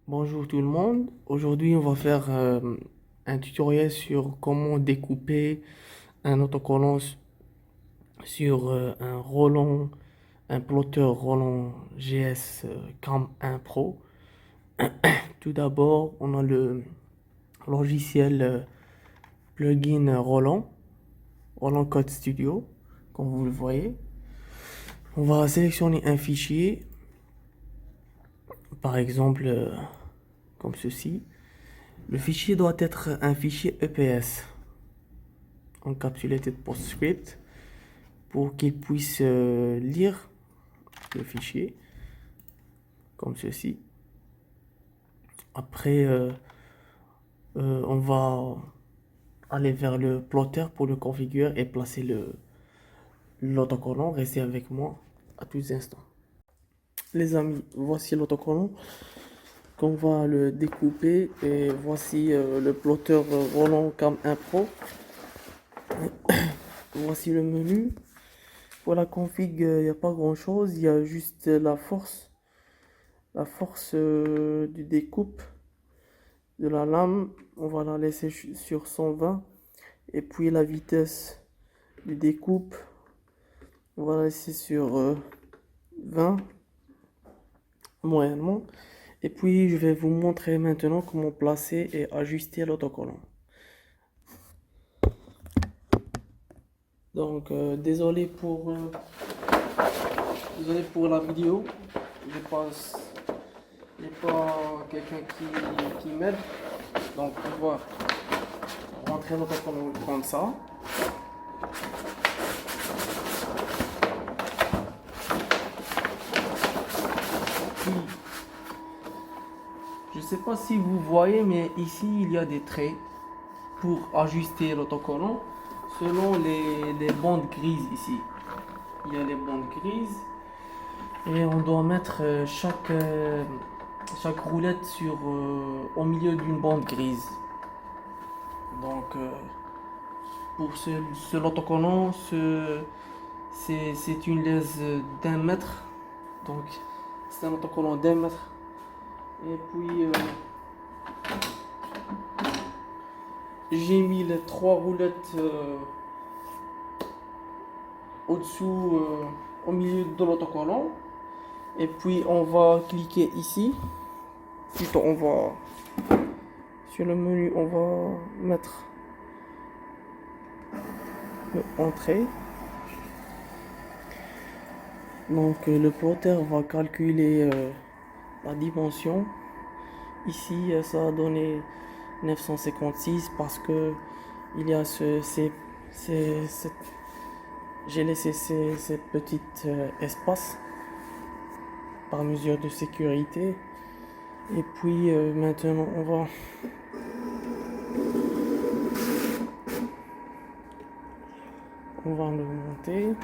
Bonjour tout le monde. Aujourd'hui, on va faire un tutoriel sur comment découper un autocollant sur un Roland, un plotter Roland GS Cam 1 Pro. Tout d'abord, on a le logiciel plugin Roland Code Studio, comme vous le voyez. On va sélectionner un fichier, par exemple comme ceci. Le fichier doit être un fichier EPS. Encapsulated PostScript pour qu'il puisse lire le fichier comme ceci. Après, on va aller vers le plotter pour le configurer et placer l'autocollant. Restez avec moi à tous instants. Les amis, voici l'autocollant qu'on va le découper et voici le plotter Roland Cam 1 Pro. Voici le menu. Pour la config, il n'y a pas grand chose, il y a juste la force du découpe de la lame, on va la laisser sur 120, et puis la vitesse du découpe, on va la laisser sur 20 moyennement, et puis je vais vous montrer maintenant comment placer et ajuster l'autocollant. Donc désolé pour la vidéo, je pense il n'y a pas quelqu'un qui m'aide. Donc on va rentrer l'autocollant comme ça. Puis, je ne sais pas si vous voyez, mais ici il y a des traits pour ajuster l'autocollant selon les bandes grises ici. Il y a les bandes grises et on doit mettre chaque roulette au milieu d'une bande grise. Donc pour l'autocollant, c'est une lèse d'un mètre. Donc c'est un autocollant d'un mètre. Et puis j'ai mis les trois roulettes au-dessous, au milieu de l'autocollant. Et puis on va cliquer ici. Plutôt on va sur le menu, on va mettre le entrée. Donc le plotter va calculer la dimension. Ici ça a donné 956 parce que il y a j'ai laissé ces petits espaces par mesure de sécurité. Et puis maintenant on va le monter.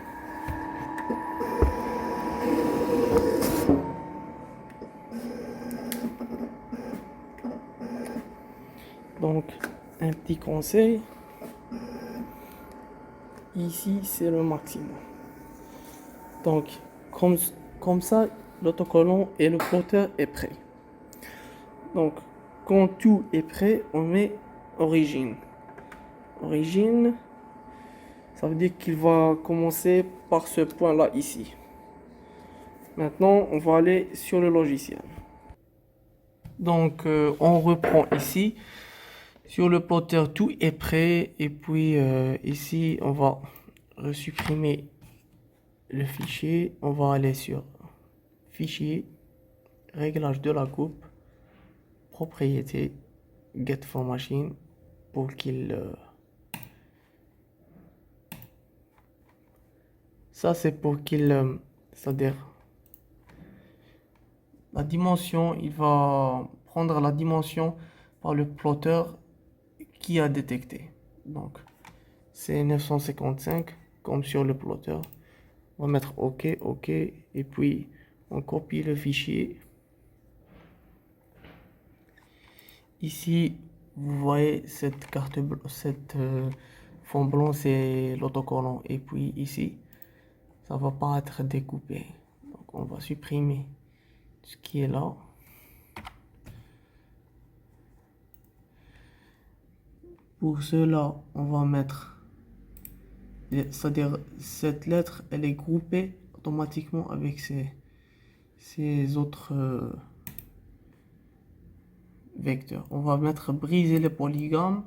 Donc un petit conseil, ici c'est le maximum. Donc comme ça l'autocollant et le plotter est prêt. Donc quand tout est prêt, on met origine. Origine, ça veut dire qu'il va commencer par ce point là ici. Maintenant on va aller sur le logiciel. Donc on reprend ici. Sur le plotter, tout est prêt. Et puis ici, on va supprimer le fichier. On va aller sur Fichier, Réglage de la coupe, Propriété, Get for Machine, pour qu'il... ça, c'est pour qu'il... c'est-à-dire, la dimension, il va prendre la dimension par le plotter qui a détecté. Donc, c'est 955 comme sur le plotter. On va mettre OK, OK, et puis on copie le fichier. Ici, vous voyez cette carte, cette fond blanc, c'est l'autocollant. Et puis ici, ça va pas être découpé. Donc on va supprimer ce qui est là. Pour cela, on va mettre, c'est-à-dire cette lettre, elle est groupée automatiquement avec ces autres vecteurs. On va mettre briser les polygones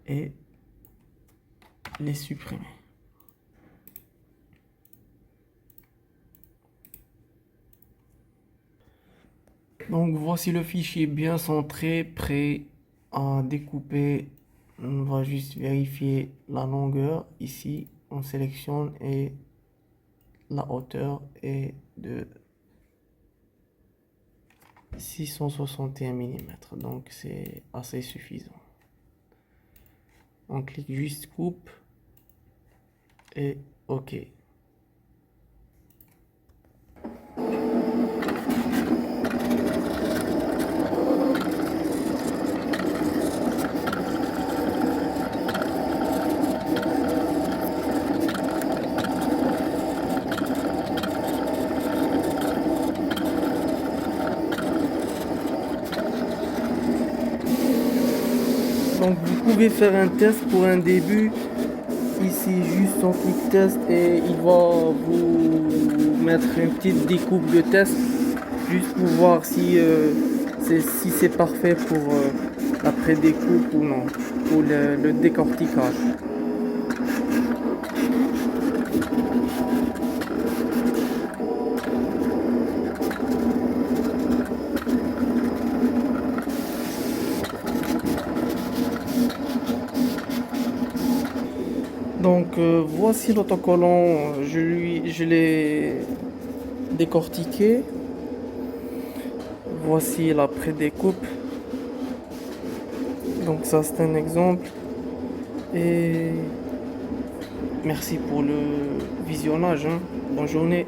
et les supprimer. Donc voici le fichier bien centré, prêt à découper. On va juste vérifier la longueur. Ici, on sélectionne et la hauteur est de 661 mm. Donc c'est assez suffisant. On clique juste coupe et OK. Donc vous pouvez faire un test pour un début. Ici juste on clique test et il va vous mettre une petite découpe de test juste pour voir si c'est parfait pour la pré-découpe ou non, pour le décortiquage. Donc voici l'autocollant, je l'ai décortiqué. Voici la pré-découpe. Donc ça c'est un exemple. Et merci pour le visionnage, hein. Bonne journée.